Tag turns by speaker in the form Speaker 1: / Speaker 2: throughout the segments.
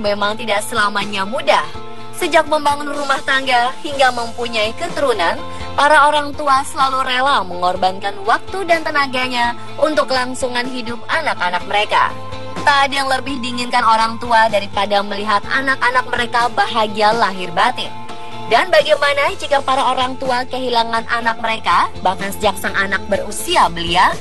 Speaker 1: memang tidak selamanya mudah. Sejak membangun rumah tangga hingga mempunyai keturunan, para orang tua selalu rela mengorbankan waktu dan tenaganya untuk kelangsungan hidup anak-anak mereka. Tak ada yang lebih diinginkan orang tua daripada melihat anak-anak mereka bahagia lahir batin. Dan bagaimana jika para orang tua kehilangan anak mereka, bahkan sejak sang anak berusia belia?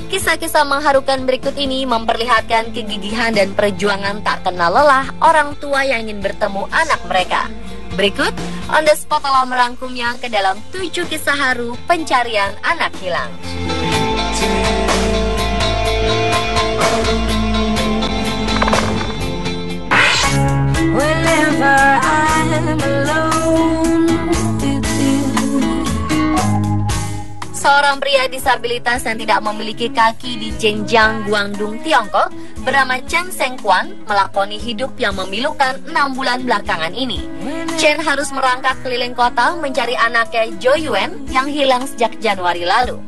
Speaker 1: Kisah-kisah mengharukan berikut ini memperlihatkan kegigihan dan perjuangan tak kenal lelah orang tua yang ingin bertemu anak mereka. Berikut, On The Spot telah merangkumnya ke dalam 7 kisah haru pencarian anak hilang. Whenever I'm alone with you. Seorang pria disabilitas yang tidak memiliki kaki di Zhenjiang, Guangdong, Tiongkok bernama Chen Shengquan melakoni hidup yang memilukan 6 bulan belakangan ini. Chen harus merangkak keliling kota mencari anaknya Jo Yuen yang hilang sejak Januari lalu.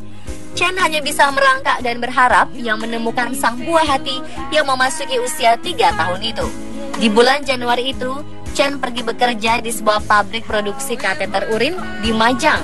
Speaker 1: Chen hanya bisa merangkak dan berharap yang menemukan sang buah hati yang memasuki usia 3 tahun itu. Di bulan Januari itu, Chen pergi bekerja di sebuah pabrik produksi kateter urin di Majang.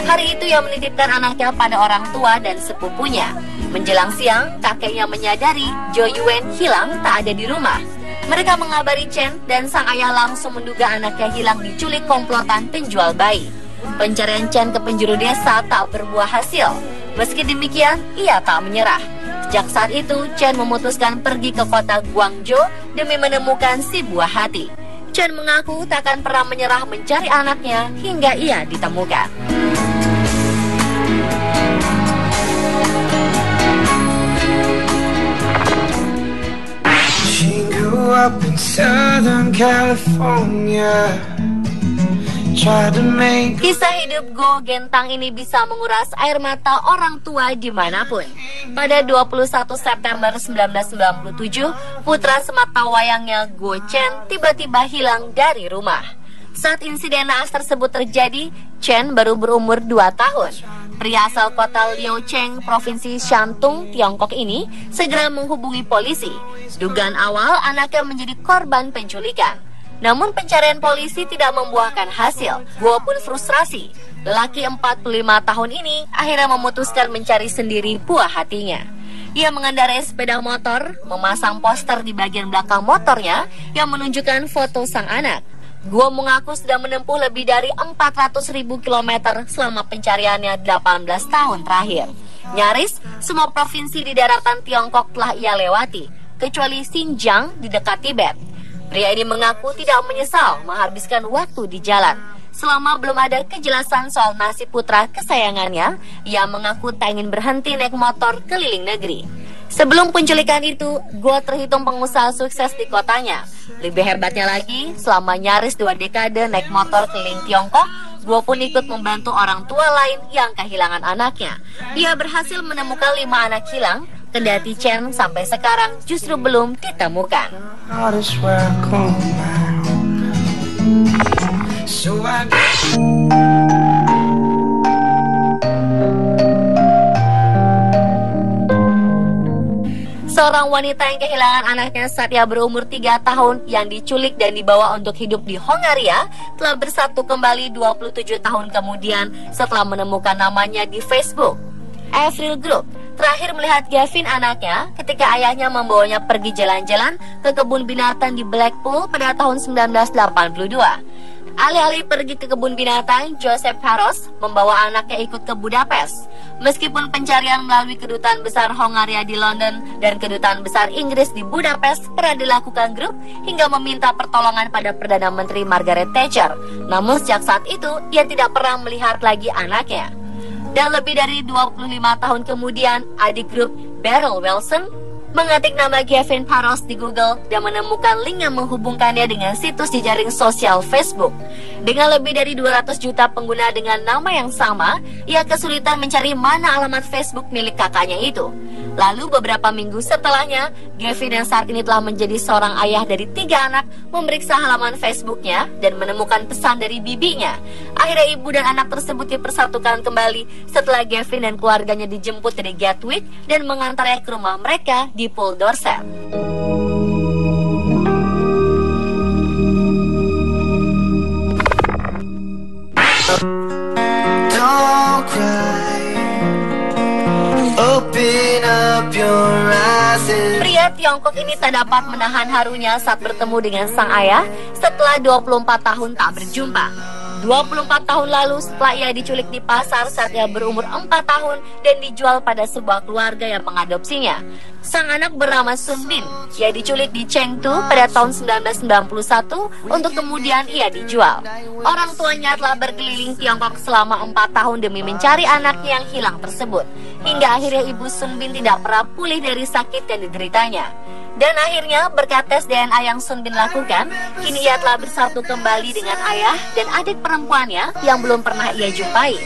Speaker 1: Hari itu ia menitipkan anaknya pada orang tua dan sepupunya. Menjelang siang, kakeknya menyadari Jo Yuen hilang tak ada di rumah. Mereka mengabari Chen dan sang ayah langsung menduga anaknya hilang diculik komplotan penjual bayi. Pencarian Chen ke penjuru desa tak berbuah hasil. Meski demikian, ia tak menyerah. Sejak saat itu, Chen memutuskan pergi ke kota Guangzhou demi menemukan si buah hati. Chen mengaku tak akan pernah menyerah mencari anaknya hingga ia ditemukan.
Speaker 2: She grew up in Southern California.
Speaker 1: Kisah hidup Go Gentang ini bisa menguras air mata orang tua dimanapun. Pada 21 September 1997, putra sematawayangnya Go Chen tiba-tiba hilang dari rumah. Saat insiden naas tersebut terjadi, Chen baru berumur 2 tahun. Pria asal kota Liaocheng, Provinsi Shantung, Tiongkok ini segera menghubungi polisi. Dugaan awal anaknya menjadi korban penculikan. Namun pencarian polisi tidak membuahkan hasil. Guo pun frustrasi. Lelaki 45 tahun ini akhirnya memutuskan mencari sendiri buah hatinya. Ia mengendarai sepeda motor, memasang poster di bagian belakang motornya yang menunjukkan foto sang anak. Guo mengaku sudah menempuh lebih dari 400.000 kilometer selama pencariannya 18 tahun terakhir. Nyaris semua provinsi di daratan Tiongkok telah ia lewati, kecuali Xinjiang di dekat Tibet. Pria ini mengaku tidak menyesal menghabiskan waktu di jalan. Selama belum ada kejelasan soal nasib putra kesayangannya, ia mengaku tak ingin berhenti naik motor keliling negeri. Sebelum penculikan itu, Guo terhitung pengusaha sukses di kotanya. Lebih hebatnya lagi, selama nyaris 2 dekade naik motor keliling Tiongkok, Guo pun ikut membantu orang tua lain yang kehilangan anaknya. Ia berhasil menemukan 5 anak hilang, kendati Chen sampai sekarang justru belum ditemukan. Seorang wanita yang kehilangan anaknya saat ia berumur 3 tahun yang diculik dan dibawa untuk hidup di Hongaria telah bersatu kembali 27 tahun kemudian setelah menemukan namanya di Facebook. Avril Group terakhir melihat Gavin anaknya ketika ayahnya membawanya pergi jalan-jalan ke kebun binatang di Blackpool pada tahun 1982. Alih-alih pergi ke kebun binatang, Joseph Haros membawa anaknya ikut ke Budapest. Meskipun pencarian melalui Kedutaan Besar Hongaria di London dan Kedutaan Besar Inggris di Budapest pernah dilakukan grup hingga meminta pertolongan pada Perdana Menteri Margaret Thatcher. Namun sejak saat itu, ia tidak pernah melihat lagi anaknya. Dan lebih dari 25 tahun kemudian, adik grup Beryl Wilson mengetik nama Gavin Paros di Google dan menemukan link yang menghubungkannya dengan situs jejaring sosial Facebook. Dengan lebih dari 200 juta pengguna dengan nama yang sama, ia kesulitan mencari mana alamat Facebook milik kakaknya itu. Lalu beberapa minggu setelahnya, Gavin yang saat ini telah menjadi seorang ayah dari 3 anak memeriksa halaman Facebooknya dan menemukan pesan dari bibinya. Akhirnya ibu dan anak tersebut dipersatukan kembali setelah Gavin dan keluarganya dijemput dari Gatwick dan mengantarnya ke rumah mereka di Poole, Dorset. Pria Tiongkok ini tak dapat menahan harunya saat bertemu dengan sang ayah setelah 24 tahun tak berjumpa. 24 tahun lalu setelah ia diculik di pasar saat ia berumur 4 tahun dan dijual pada sebuah keluarga yang mengadopsinya. Sang anak bernama Sun Bin. Ia diculik di Chengdu pada tahun 1991 untuk kemudian ia dijual. Orang tuanya telah berkeliling Tiongkok selama 4 tahun demi mencari anaknya yang hilang tersebut. Hingga akhirnya ibu Sun Bin tidak pernah pulih dari sakit yang dideritanya. Dan akhirnya berkat tes DNA yang Sun Bin lakukan, kini ia telah bersatu kembali dengan ayah dan adik perempuannya yang belum pernah ia jumpai.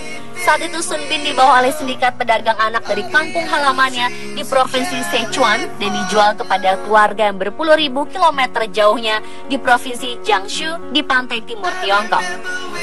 Speaker 1: Saat itu Sun Bin dibawa oleh sindikat pedagang anak dari kampung halamannya di provinsi Sichuan dan dijual kepada keluarga yang berpuluh ribu kilometer jauhnya di provinsi Jiangsu di pantai timur Tiongkok.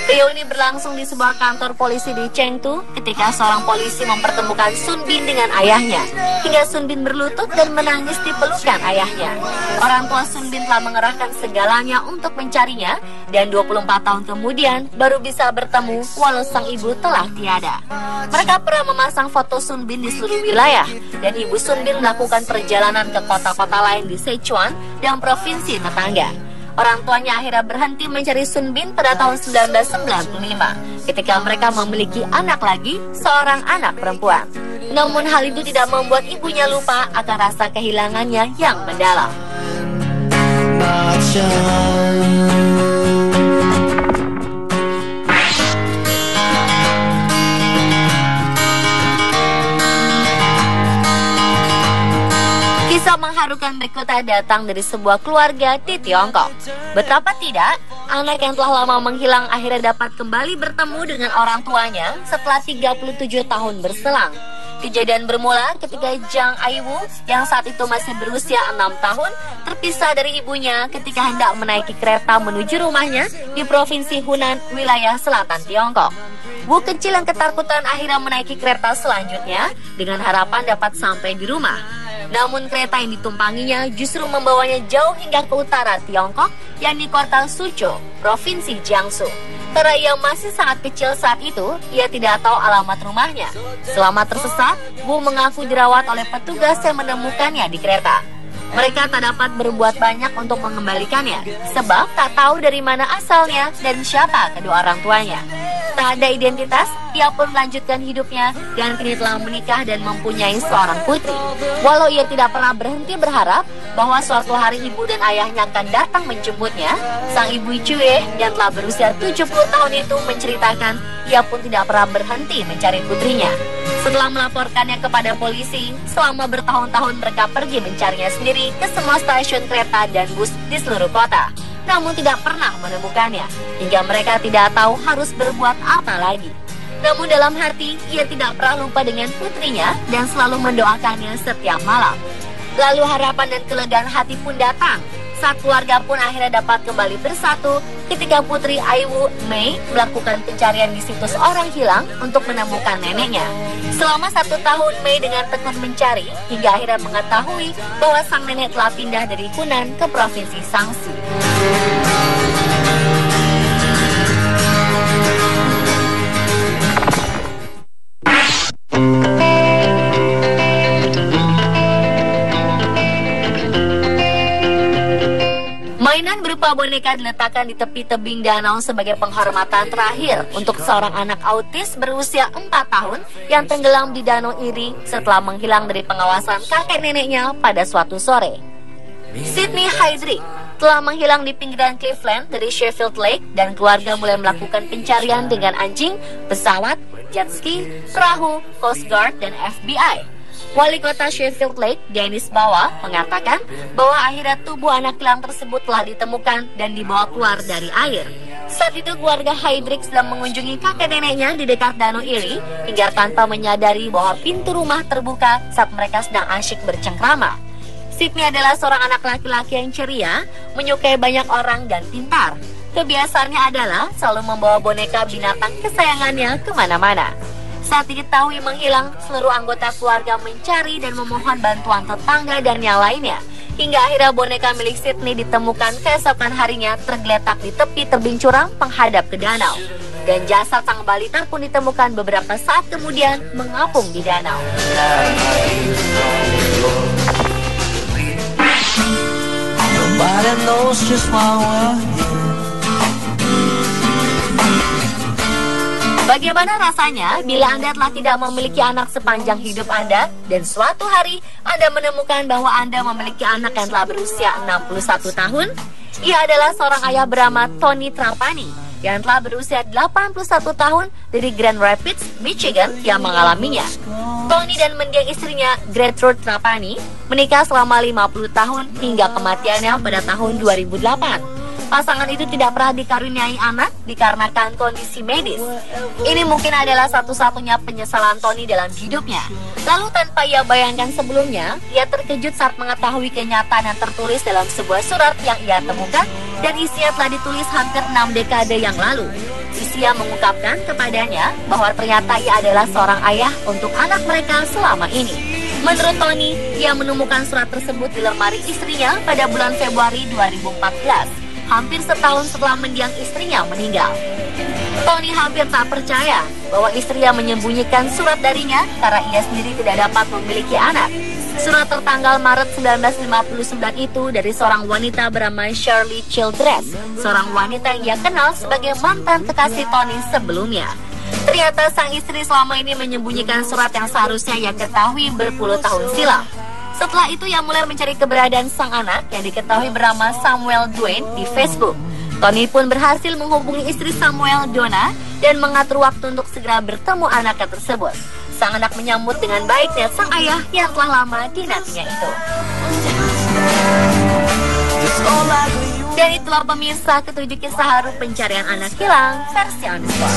Speaker 1: Video ini berlangsung di sebuah kantor polisi di Chengdu ketika seorang polisi mempertemukan Sun Bin dengan ayahnya. Hingga Sun Bin berlutut dan menangis di pelukan ayahnya. Orang tua Sun Bin telah mengerahkan segalanya untuk mencarinya dan 24 tahun kemudian baru bisa bertemu walau sang ibu telah tiada. Mereka pernah memasang foto Sun Bin di seluruh wilayah dan ibu Sun Bin melakukan perjalanan ke kota-kota lain di Sichuan dan provinsi tetangga. Orang tuanya akhirnya berhenti mencari Sun Bin pada tahun 1995 ketika mereka memiliki anak lagi, seorang anak perempuan. Namun hal itu tidak membuat ibunya lupa akan rasa kehilangannya yang mendalam. Kisah mengharukan berikutnya datang dari sebuah keluarga di Tiongkok. Betapa tidak, anak yang telah lama menghilang akhirnya dapat kembali bertemu dengan orang tuanya setelah 37 tahun berselang. Kejadian bermula ketika Zhang Aiwu yang saat itu masih berusia 6 tahun terpisah dari ibunya ketika hendak menaiki kereta menuju rumahnya di provinsi Hunan, wilayah selatan Tiongkok. Wu kecil yang ketakutan akhirnya menaiki kereta selanjutnya dengan harapan dapat sampai di rumah. Namun kereta yang ditumpanginya justru membawanya jauh hingga ke utara Tiongkok, yakni kota Suzhou, provinsi Jiangsu. Karena ia masih sangat kecil saat itu, ia tidak tahu alamat rumahnya. Selama tersesat, Wu mengaku dirawat oleh petugas yang menemukannya di kereta. Mereka tak dapat berbuat banyak untuk mengembalikannya, sebab tak tahu dari mana asalnya dan siapa kedua orang tuanya. Tak ada identitas, ia pun melanjutkan hidupnya dan kini telah menikah dan mempunyai seorang putri. Walau ia tidak pernah berhenti berharap bahwa suatu hari ibu dan ayahnya akan datang menjemputnya, sang ibu Cue yang telah berusia 70 tahun itu menceritakan ia pun tidak pernah berhenti mencari putrinya. Setelah melaporkannya kepada polisi, selama bertahun-tahun mereka pergi mencarinya sendiri ke semua stasiun kereta dan bus di seluruh kota. Namun tidak pernah menemukannya, hingga mereka tidak tahu harus berbuat apa lagi. Namun dalam hati, ia tidak pernah lupa dengan putrinya dan selalu mendoakannya setiap malam. Lalu harapan dan kelegaan hati pun datang saat keluarga pun akhirnya dapat kembali bersatu ketika putri Aiwu Mei melakukan pencarian di situs orang hilang untuk menemukan neneknya. Selama 1 tahun Mei dengan tekun mencari hingga akhirnya mengetahui bahwa sang nenek telah pindah dari Hunan ke provinsi Shaanxi. Mainan berupa boneka diletakkan di tepi tebing danau sebagai penghormatan terakhir untuk seorang anak autis berusia 4 tahun yang tenggelam di Danau Erie setelah menghilang dari pengawasan kakek neneknya pada suatu sore. Sidney Heydrich telah menghilang di pinggiran Cleveland dari Sheffield Lake dan keluarga mulai melakukan pencarian dengan anjing, pesawat, jet ski, perahu, Coast Guard, dan FBI. Wali kota Sheffield Lake, Dennis Bawa, mengatakan bahwa akhirnya tubuh anak hilang tersebut telah ditemukan dan dibawa keluar dari air. Saat itu keluarga Heydrich sedang mengunjungi kakek neneknya di dekat Danau Erie hingga tanpa menyadari bahwa pintu rumah terbuka saat mereka sedang asyik bercengkrama. Sidney adalah seorang anak laki-laki yang ceria, menyukai banyak orang dan pintar. Kebiasaannya adalah selalu membawa boneka binatang kesayangannya kemana-mana. Saat diketahui menghilang, seluruh anggota keluarga mencari dan memohon bantuan tetangga dan yang lainnya. Hingga akhirnya boneka milik Sidney ditemukan keesokan harinya tergeletak di tepi tebing curam menghadap ke danau. Dan jasad sang balita pun ditemukan beberapa saat kemudian mengapung di danau.
Speaker 2: Nobody knows just why we're here.
Speaker 1: Bagaimana rasanya bila Anda telah tidak memiliki anak sepanjang hidup Anda dan suatu hari Anda menemukan bahwa Anda memiliki anak yang telah berusia 61 tahun? Ia adalah seorang ayah bernama Tony Trapani yang telah berusia 81 tahun dari Grand Rapids, Michigan yang mengalaminya. Tony dan mendiang istrinya Gertrude Trapani menikah selama 50 tahun hingga kematiannya pada tahun 2008. Pasangan itu tidak pernah dikaruniai anak dikarenakan kondisi medis. Ini mungkin adalah satu-satunya penyesalan Tony dalam hidupnya. Lalu tanpa ia bayangkan sebelumnya, ia terkejut saat mengetahui kenyataan yang tertulis dalam sebuah surat yang ia temukan dan isinya telah ditulis hampir 6 dekade yang lalu. Isinya mengungkapkan kepadanya bahwa ternyata ia adalah seorang ayah untuk anak mereka selama ini. Menurut Tony, ia menemukan surat tersebut di lemari istrinya pada bulan Februari 2014. Hampir setahun setelah mendiang istrinya meninggal. Tony hampir tak percaya bahwa istrinya menyembunyikan surat darinya karena ia sendiri tidak dapat memiliki anak. Surat tertanggal Maret 1959 itu dari seorang wanita bernama Shirley Childress, seorang wanita yang ia kenal sebagai mantan kekasih Tony sebelumnya. Ternyata sang istri selama ini menyembunyikan surat yang seharusnya ia ketahui berpuluh tahun silam. Setelah itu ia mulai mencari keberadaan sang anak yang diketahui bernama Samuel Dwayne di Facebook. Tony pun berhasil menghubungi istri Samuel, Donna, dan mengatur waktu untuk segera bertemu anaknya tersebut. Sang anak menyambut dengan baik dan sang ayah yang telah lama dinantinya itu. Dan itulah pemirsa ketujuh kisah haru pencarian anak hilang versi On The Spot.